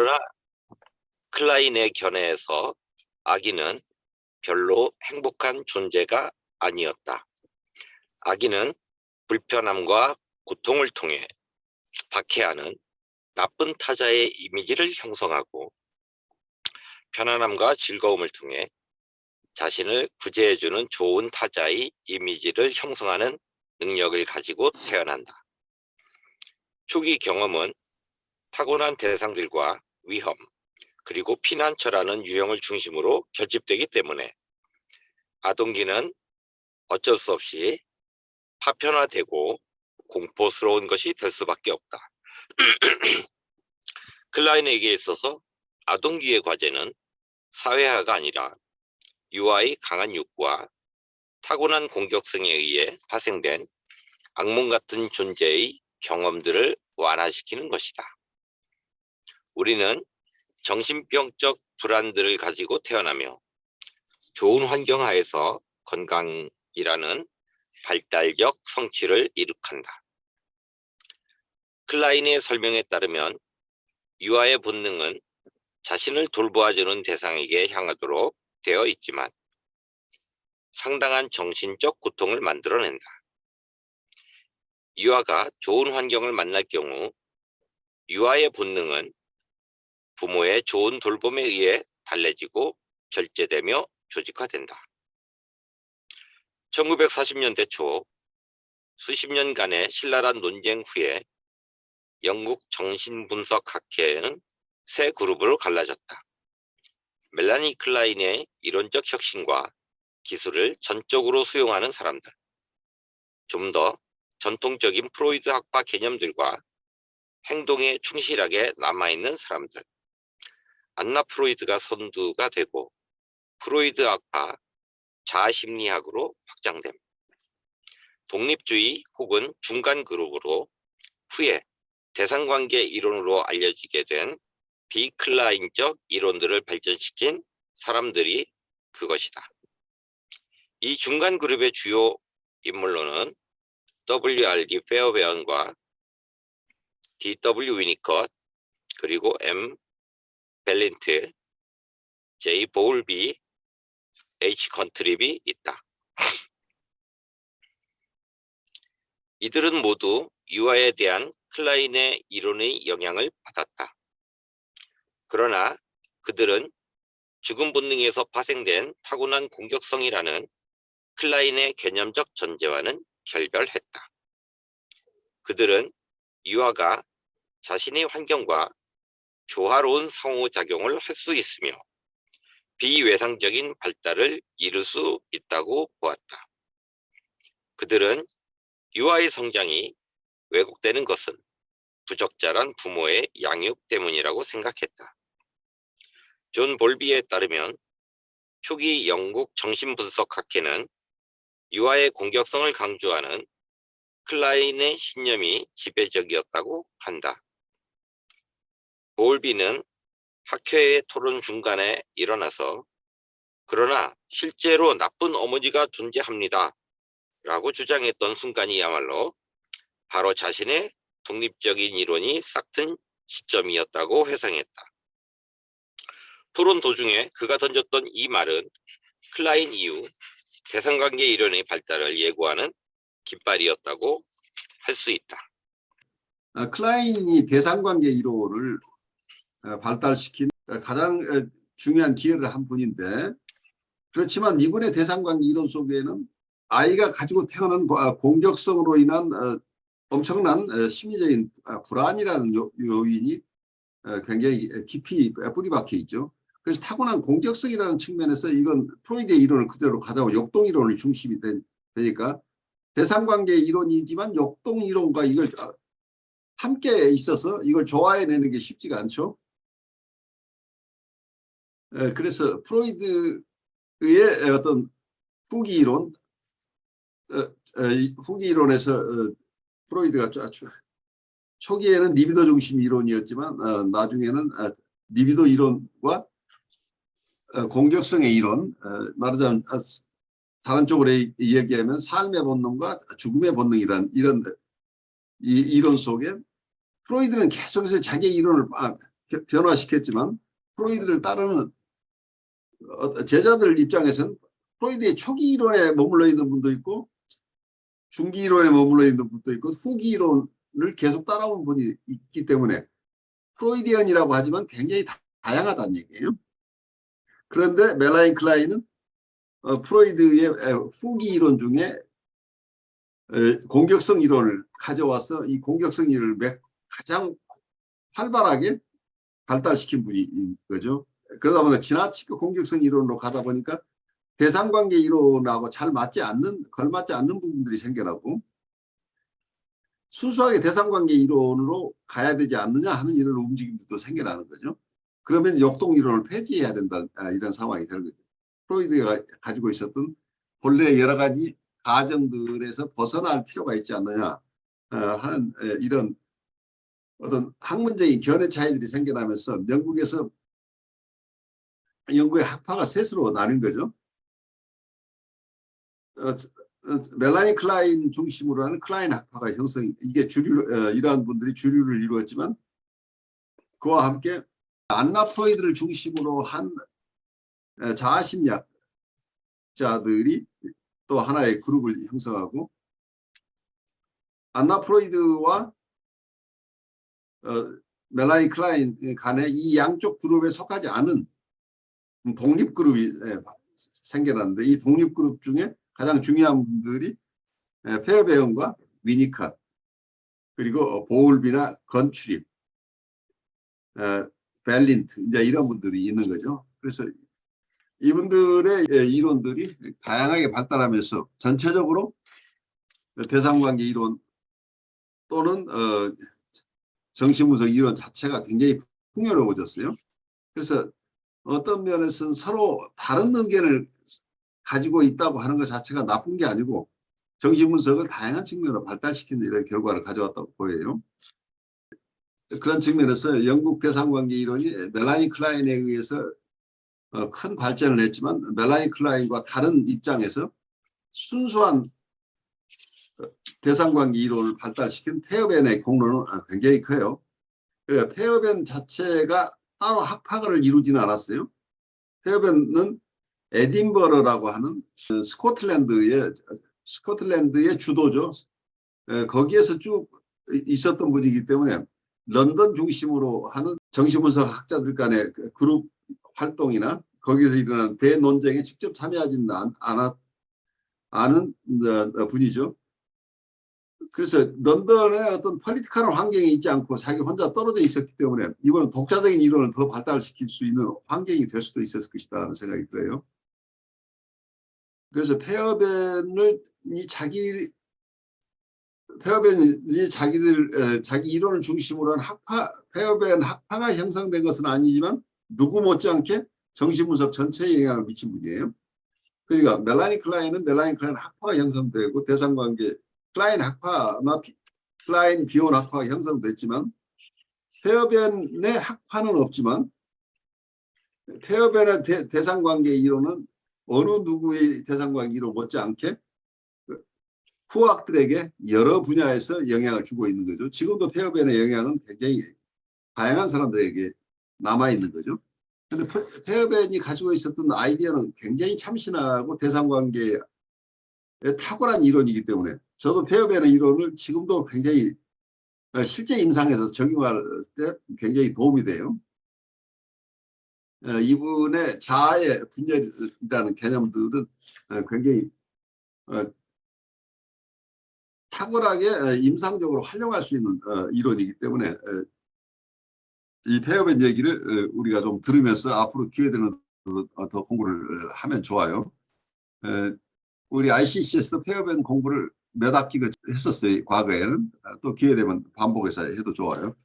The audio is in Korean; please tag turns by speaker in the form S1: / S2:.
S1: 그러나 클라인의 견해에서 아기는 별로 행복한 존재가 아니었다. 아기는 불편함과 고통을 통해 박해하는 나쁜 타자의 이미지를 형성하고 편안함과 즐거움을 통해 자신을 구제해주는 좋은 타자의 이미지를 형성하는 능력을 가지고 태어난다. 초기 경험은 타고난 대상들과 위험, 그리고 피난처라는 유형을 중심으로 결집되기 때문에 아동기는 어쩔 수 없이 파편화되고 공포스러운 것이 될 수밖에 없다. 클라인에게 있어서 아동기의 과제는 사회화가 아니라 유아의 강한 욕구와 타고난 공격성에 의해 파생된 악몽 같은 존재의 경험들을 완화시키는 것이다. 우리는 정신병적 불안들을 가지고 태어나며 좋은 환경 하에서 건강이라는 발달적 성취를 이룩한다. 클라인의 설명에 따르면 유아의 본능은 자신을 돌보아주는 대상에게 향하도록 되어 있지만 상당한 정신적 고통을 만들어낸다. 유아가 좋은 환경을 만날 경우 유아의 본능은 부모의 좋은 돌봄에 의해 달래지고 절제되며 조직화된다. 1940년대 초 수십 년간의 신랄한 논쟁 후에 영국 정신분석학회는 세 그룹으로 갈라졌다. 멜라니 클라인의 이론적 혁신과 기술을 전적으로 수용하는 사람들, 좀 더 전통적인 프로이드 학파 개념들과 행동에 충실하게 남아있는 사람들, 안나 프로이드가 선두가 되고 프로이드 학파 자아심리학으로 확장됨, 독립주의 혹은 중간 그룹으로 후에 대상관계 이론으로 알려지게 된 비클라인적 이론들을 발전시킨 사람들이 그것이다. 이 중간 그룹의 주요 인물로는 W.R.D. 페어베언과 D.W. 위니컷, 그리고 M. 벨린트, J. 보울비, H. 컨트립이 있다. 이들은 모두 유아에 대한 클라인의 이론의 영향을 받았다. 그러나 그들은 죽음 본능에서 파생된 타고난 공격성이라는 클라인의 개념적 전제와는 결별했다. 그들은 유아가 자신의 환경과 조화로운 상호작용을 할 수 있으며 비외상적인 발달을 이룰 수 있다고 보았다. 그들은 유아의 성장이 왜곡되는 것은 부적절한 부모의 양육 때문이라고 생각했다. 존 볼비에 따르면 초기 영국 정신분석학회는 유아의 공격성을 강조하는 클라인의 신념이 지배적이었다고 한다. 볼비는 학회의 토론 중간에 일어나서 그러나 실제로 나쁜 어머니가 존재합니다 라고 주장했던 순간이야말로 바로 자신의 독립적인 이론이 싹튼 시점이었다고 회상했다. 토론 도중에 그가 던졌던 이 말은 클라인 이후 대상관계 이론의 발달을 예고하는 깃발이었다고 할 수 있다.
S2: 클라인이 대상관계 이론을 발달시킨 가장 중요한 기여를 한 분인데, 그렇지만 이분의 대상관계 이론 속에는 아이가 가지고 태어난 공격성으로 인한 엄청난 심리적인 불안이라는 요인이 굉장히 깊이 뿌리박혀 있죠. 그래서 타고난 공격성이라는 측면에서 이건 프로이드의 이론을 그대로 가져오고 역동 이론이 중심이 되니까 대상관계 이론이지만 역동 이론과 이걸 함께 있어서 이걸 조화해내는 게 쉽지가 않죠. 그래서 프로이드의 어떤 후기 이론, 후기 이론에서 프로이드가 초기에는 리비도 중심 이론이었지만 나중에는 리비도 이론과 공격성의 이론, 말하자면 다른 쪽으로 이야기하면 삶의 본능과 죽음의 본능이란 이런 이론 속에 프로이드는 계속해서 자기의 이론을 변화시켰지만 프로이드를 따르는 제자들 입장에서는 프로이드의 초기 이론에 머물러 있는 분도 있고 중기 이론에 머물러 있는 분도 있고 후기 이론을 계속 따라온 분이 있기 때문에 프로이디언이라고 하지만 굉장히 다양하다는 얘기예요. 그런데 멜라인 클라인은 프로이드의 후기 이론 중에 공격성 이론을 가져와서 이 공격성 이론을 가장 활발하게 발달시킨 분인 거죠. 그러다 보니까 지나치게 공격성 이론으로 가다 보니까 대상관계 이론하고 잘 걸맞지 않는 부분들이 생겨나고 순수하게 대상관계 이론으로 가야 되지 않느냐 하는 이런 움직임도 생겨나는 거죠. 그러면 역동 이론을 폐지해야 된다 이런 상황이 되는 거죠. 프로이드가 가지고 있었던 본래 여러 가지 가정들에서 벗어날 필요가 있지 않느냐 하는 이런 어떤 학문적인 견해 차이들이 생겨나면서 영국에서 영국의 학파가 셋으로 나뉜 거죠. 멜라니 클라인 중심으로 하는 클라인 학파가 이게 이러한 분들이 주류를 이루었지만 그와 함께 안나 프로이드를 중심으로 한 자아심리학자들이 또 하나의 그룹을 형성하고 안나 프로이드와 멜라니 클라인 간에 이 양쪽 그룹에 속하지 않은 독립그룹이 생겨났는데 이 독립그룹 중에 가장 중요한 분들이 페어베언과 위니컷 그리고 보울비나 건출입 벨린트 이제 이런 분들이 있는 거죠. 그래서 이분들의 이론들이 다양하게 발달하면서 전체적으로 대상관계 이론 또는 정신분석 이론 자체가 굉장히 풍요로워졌어요. 그래서 어떤 면에서는 서로 다른 의견을 가지고 있다고 하는 것 자체가 나쁜 게 아니고 정신분석을 다양한 측면으로 발달시키는 이런 결과를 가져왔다고 보여요. 그런 측면에서 영국 대상관계 이론이 멜라니 클라인에 의해서 큰 발전을 했지만 멜라니 클라인과 다른 입장에서 순수한 대상관계 이론을 발달시킨 페어벤의 공로는 굉장히 커요. 그러니까 페어벤 자체가 따로 학파를 이루지는 않았어요. 페어벤은 에딘버러라고 하는 스코틀랜드의 주도죠. 거기에서 쭉 있었던 분이기 때문에 런던 중심으로 하는 정신분석 학자들 간의 그룹 활동이나 거기서 일어나는 대논쟁에 직접 참여하지는 않은 분이죠. 그래서 런던의 어떤 폴리티컬한 환경이 있지 않고 자기 혼자 떨어져 있었기 때문에 이거는 독자적인 이론을 더 발달시킬 수 있는 환경이 될 수도 있었을 것이다 하는 생각이 들어요. 그래서 페어벤이 자기 자기 이론을 중심으로 한 페어벤 학파가 형성된 것은 아니지만 누구 못지않게 정신분석 전체에 영향을 미친 분이에요. 그러니까 멜라니 클라인 학파가 형성되고 대상관계 클라인 학파나 클라인 비온 학파가 형성됐지만 페어벤의 학파는 없지만 페어벤의 대상관계 이론은 어느 누구의 대상관계 이론 못지않게 후학들에게 여러 분야에서 영향을 주고 있는 거죠. 지금도 페어벤의 영향은 굉장히 다양한 사람들에게 남아있는 거죠. 그런데 페어벤이 가지고 있었던 아이디어는 굉장히 참신하고 대상관계에 탁월한 이론이기 때문에 저도 페어벤의 이론을 지금도 굉장히 실제 임상에서 적용할 때 굉장히 도움이 돼요. 이분의 자아의 분열이라는 개념들은 굉장히 탁월하게 임상적으로 활용할 수 있는 이론이기 때문에 이 페어벤 얘기를 우리가 좀 들으면서 앞으로 기회 되는 더 공부를 하면 좋아요. 우리 ICC에서도 페어벤 공부를 몇 학기가 했었어요. 과거에는. 또 기회 되면 반복해서 해도 좋아요.